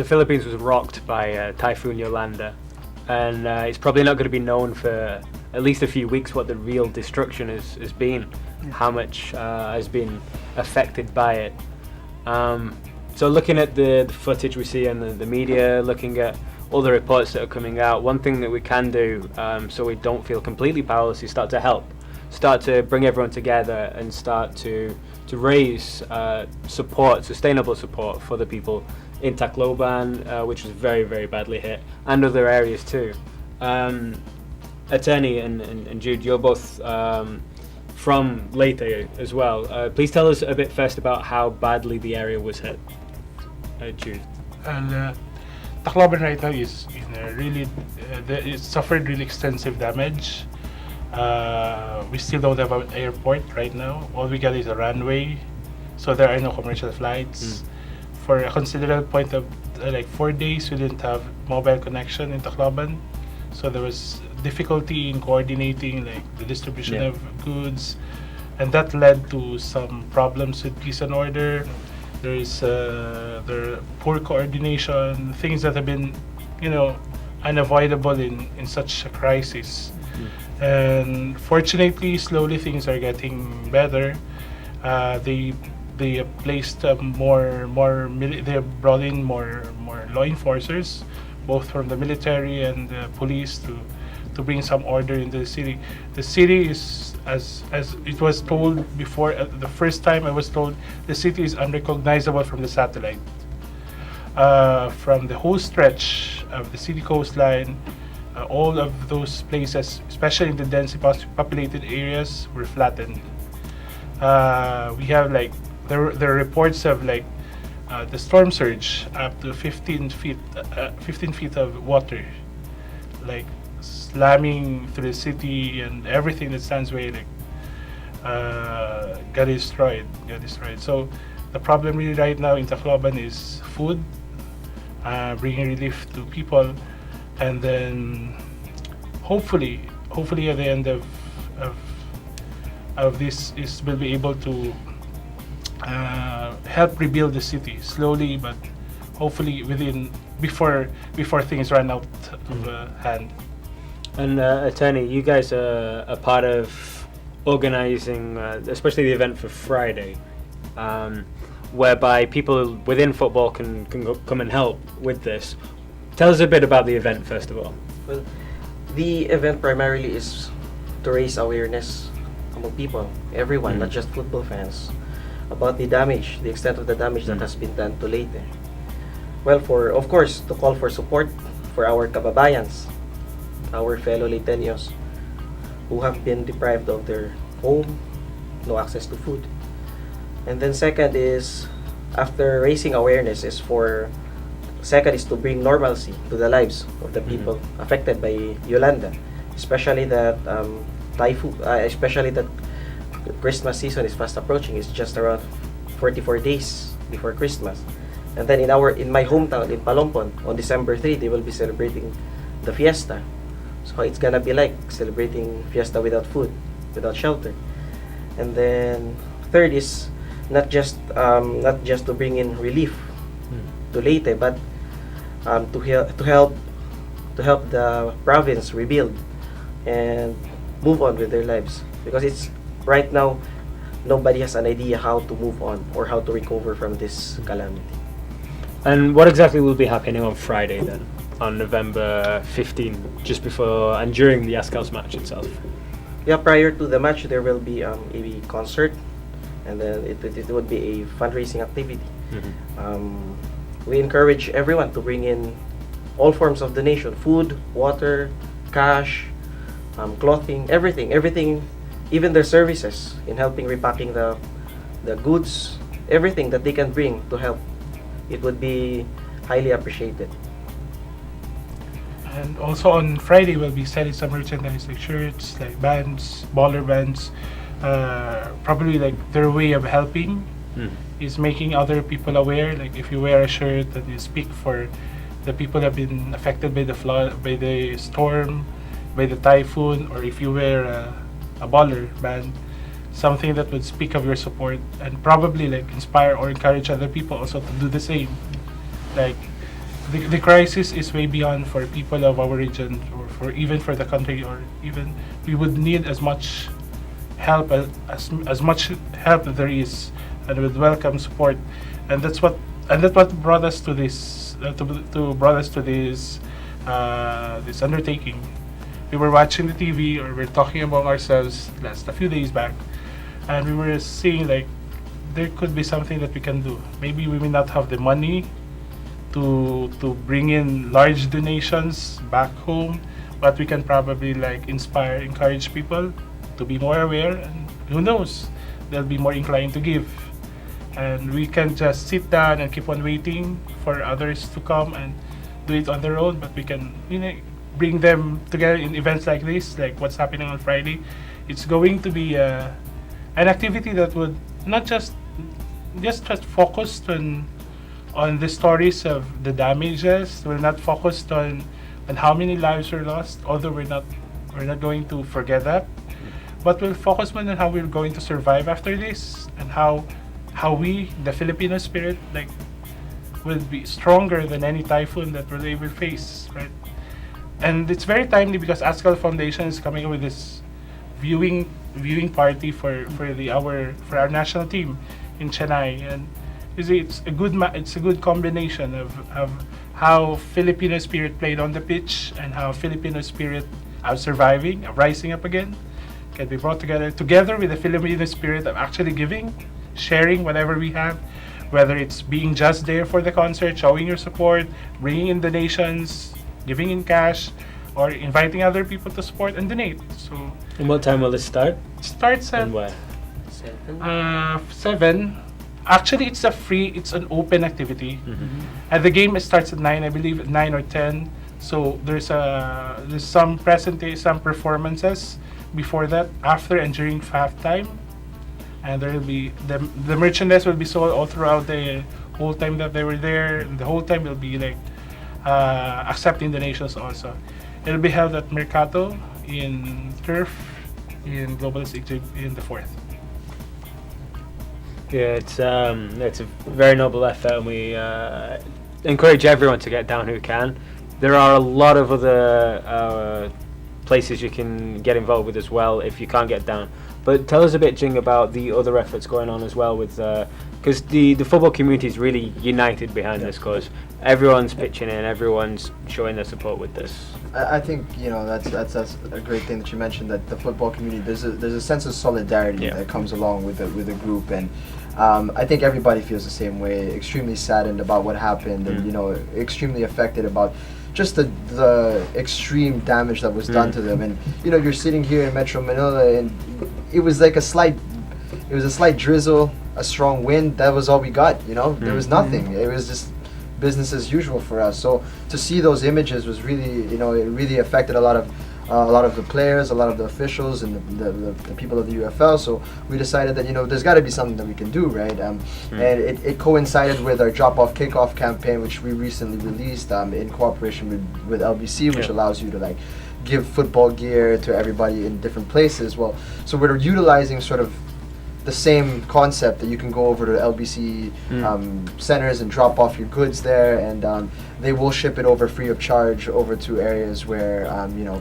the Philippines was rocked by Typhoon Yolanda, and it's probably not going to be known for at least a few weeks what the real destruction has been, how much has been affected by it. So looking at the footage we see in the media, looking at all the reports that are coming out, one thing that we can do so we don't feel completely powerless is start to help, start to bring everyone together and start to raise support, sustainable support for the people in Tacloban, which was very, very badly hit, and other areas too. Attorney and Jude, you're both from Leyte as well. Please tell us a bit first about how badly the area was hit. Jude. And Tacloban right now is in a really, it suffered really extensive damage. We still don't have an airport right now. All we got is a runway, so there are no commercial flights. For a considerable point of like 4 days, we didn't have mobile connection in Tacloban, so there was difficulty in coordinating like the distribution of goods, and that led to some problems with peace and order. There are poor coordination, things that have been, unavoidable in such a crisis. And fortunately, slowly things are getting better. They placed they brought in more law enforcers, both from the military and the police, to bring some order in the city. The city is, as it was told before, the first time I was told, the city is unrecognizable from the satellite. From the whole stretch of the city coastline, all of those places, especially in the densely populated areas, were flattened. We have there are reports of the storm surge up to 15 feet of water, slamming through the city, and everything that stands way got destroyed. So the problem really right now in Tacloban is food, bringing relief to people, and then hopefully at the end of this we'll be able to help rebuild the city slowly, but hopefully before things run out of hand. And Attorney, you guys are a part of organizing, especially the event for Friday, whereby people within football can come and help with this. Tell us a bit about the event, first of all. Well, the event primarily is to raise awareness among people, everyone, not just football fans, about the extent of the damage that has been done to Leyte. Well, of course, to call for support for our kababayans, our fellow Leyteños who have been deprived of their home, no access to food. And then second is, after raising awareness, is to bring normalcy to the lives of the people affected by Yolanda, especially that Christmas season is fast approaching. It's just around 44 days before Christmas. And then in my hometown, in Palompon, on December 3, they will be celebrating the fiesta. So it's gonna be like celebrating fiesta without food, without shelter. And then third is not just to bring in relief to Leyte, but to help the province rebuild and move on with their lives, because it's right now nobody has an idea how to move on or how to recover from this calamity. And what exactly will be happening on Friday then, on November 15, just before and during the Ascals match itself? Yeah, prior to the match there will be a concert, and then it would be a fundraising activity. We encourage everyone to bring in all forms of donation: food, water, cash, clothing, everything, even their services in helping repacking the goods, everything that they can bring to help. It would be highly appreciated. And also on Friday we'll be selling some merchandise like shirts, like bands, baller bands. Probably their way of helping is making other people aware. Like if you wear a shirt and you speak for the people that have been affected by the flood, by the storm, by the typhoon, or if you wear a baller band, something that would speak of your support and probably inspire or encourage other people also to do the same. the crisis is way beyond for people of our region, or for even for the country, or even we would need as much help as much help that there is, and would welcome support, and that's what brought us to this brought us to this this undertaking. We were watching the TV, or we were talking among ourselves last a few days back, and we were seeing like there could be something that we can do. Maybe we may not have the money to bring in large donations back home, but we can probably like encourage people to be more aware, and who knows, they'll be more inclined to give. And we can just sit down and keep on waiting for others to come and do it on their own, but we can, you know, bring them together in events like this, like what's happening on Friday. It's going to be an activity that would not just focused on the stories of the damages. We're not focused on how many lives were lost, although we're not going to forget that. But we'll focus on how we're going to survive after this, and how we, the Filipino spirit, like, will be stronger than any typhoon that we'll ever face, right? And it's very timely because Askal Foundation is coming up with this viewing party for our national team in Chennai, and you see, it's a good combination of how Filipino spirit played on the pitch, and how Filipino spirit of surviving, of rising up again, can be brought together with the Filipino spirit of actually giving, sharing whatever we have, whether it's being just there for the concert, showing your support, bringing in donations, giving in cash, or inviting other people to support and donate. So, And what time will this start? it starts at And where? 7. Actually, it's an open activity. And the game starts at 9, I believe, at 9 or 10. So there's some performances before that, after and during halftime. And there will be the merchandise will be sold all throughout the whole time that they were there. And the whole time will be like accepting donations also. It'll be held at Mercato in Turf in Globalist Egypt in the 4th. Yeah, it's a very noble effort, and we encourage everyone to get down who can. There are a lot of other places you can get involved with as well if you can't get down. But tell us a bit, Jing, about the other efforts going on as well, with because the football community is really united behind this cause. Everyone's pitching in, everyone's showing their support with this. I think, you know, that's a great thing that you mentioned, that the football community, there's a sense of solidarity that comes along with the group, and I think everybody feels the same way. Extremely saddened about what happened, and you know, extremely affected about just the extreme damage that was done to them. And you know, you're sitting here in Metro Manila, and it was like a slight drizzle, a strong wind. That was all we got. You know, there was nothing. It was just business as usual for us. So to see those images was really, you know, it really affected a lot of the players, a lot of the officials, and the people of the UFL. So we decided that, you know, there's got to be something that we can do, right? And it coincided with our drop-off kickoff campaign, which we recently released in cooperation with LBC, which allows you to like give football gear to everybody in different places. Well, so we're utilizing sort of the same concept, that you can go over to LBC centers and drop off your goods there, and they will ship it over free of charge over to areas where you know,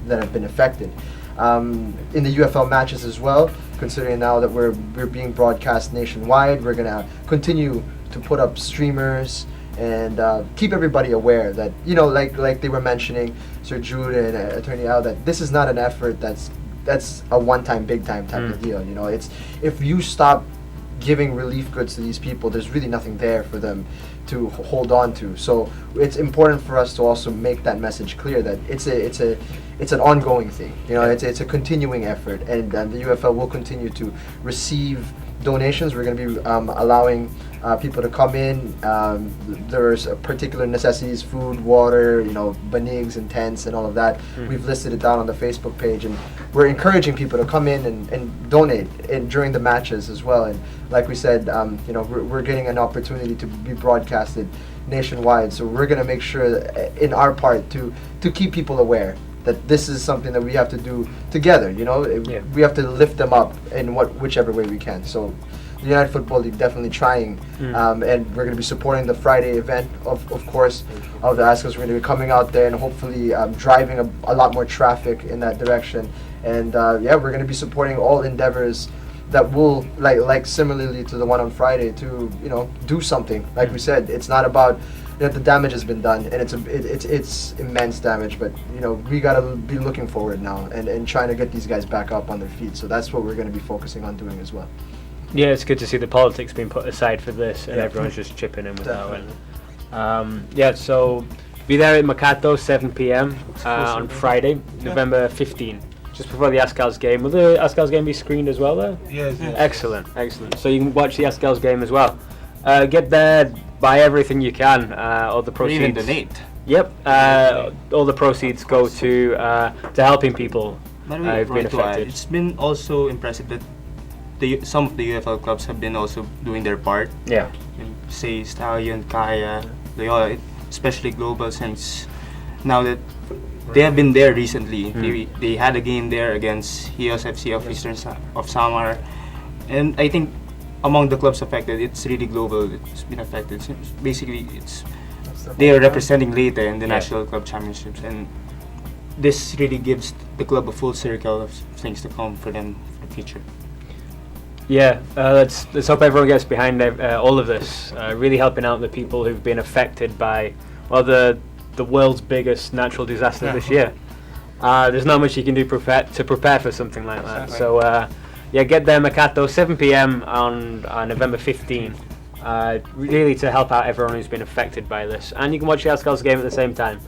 that have been affected. In the UFL matches as well, considering now that we're being broadcast nationwide, we're gonna continue to put up streamers and keep everybody aware that, you know, like they were mentioning, Sir Jude and Attorney Al, that this is not an effort that's a one-time, big-time type of deal. You know, it's, if you stop giving relief goods to these people, there's really nothing there for them to hold on to. So it's important for us to also make that message clear that it's an ongoing thing. You know, it's a continuing effort, and the UFL will continue to receive donations. We're going to be allowing people to come in. There's particular necessities, food, water, you know, banigs and tents and all of that. We've listed it down on the Facebook page, and we're encouraging people to come in and donate during the matches as well. And like we said, you know, we're getting an opportunity to be broadcasted nationwide, so we're going to make sure that, in our part, to keep people aware that this is something that we have to do together. You know, we have to lift them up in whichever way we can. So the United Football League definitely trying, and we're going to be supporting the Friday event, of course, of the Ascals. We're going to be coming out there and hopefully driving a lot more traffic in that direction. And yeah, we're going to be supporting all endeavors that will, like similarly to the one on Friday, to do something. Like we said, it's not about the damage has been done, and it's immense damage. But we gotta be looking forward now and trying to get these guys back up on their feet. So that's what we're going to be focusing on doing as well. Yeah, it's good to see the politics being put aside for this, and everyone's just chipping in with that one. Yeah, so be there at Makato 7 p.m. On Friday, November 15. Just before the Ascals game. Will the Ascals game be screened as well there? Yes. Excellent. So you can watch the Ascals game as well. Get there, buy everything you can. All the proceeds. Or even donate. Yep. All the proceeds go to helping people who've been affected. It's been also impressive that some of the UFL clubs have been also doing their part. Yeah. Say Stallion, Kaya, Loyola, especially Global, since now that they have been there recently. They had a game there against Hios FC of Eastern of Samar, and I think among the clubs affected, it's really Global. It's been affected. So basically, they are representing Leyte in the National Club Championships, and this really gives the club a full circle of things to come for them for the future. Yeah, let's hope everyone gets behind all of this. Really helping out the people who've been affected by the world's biggest natural disaster this year. There's not much you can do to prepare for something like that. So yeah, get there, Makato, 7 p.m. on November 15. Really to help out everyone who's been affected by this, and you can watch the Ascals game at the same time.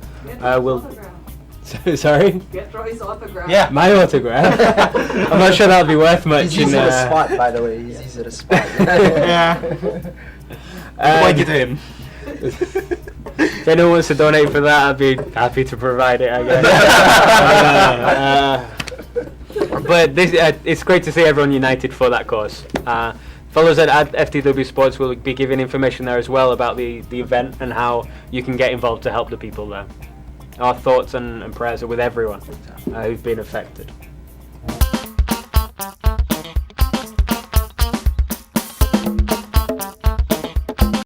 Sorry? Get Roy's autograph. Yeah, my autograph. I'm not sure that'll be worth much. He's easy to spot, by the way. He's easy to spot. Point it to him. If anyone wants to donate for that, I'd be happy to provide it, I guess. But it's great to see everyone united for that cause. Follow us at FTW Sports. We'll be giving information there as well about the event and how you can get involved to help the people there. Our thoughts and prayers are with everyone who've been affected.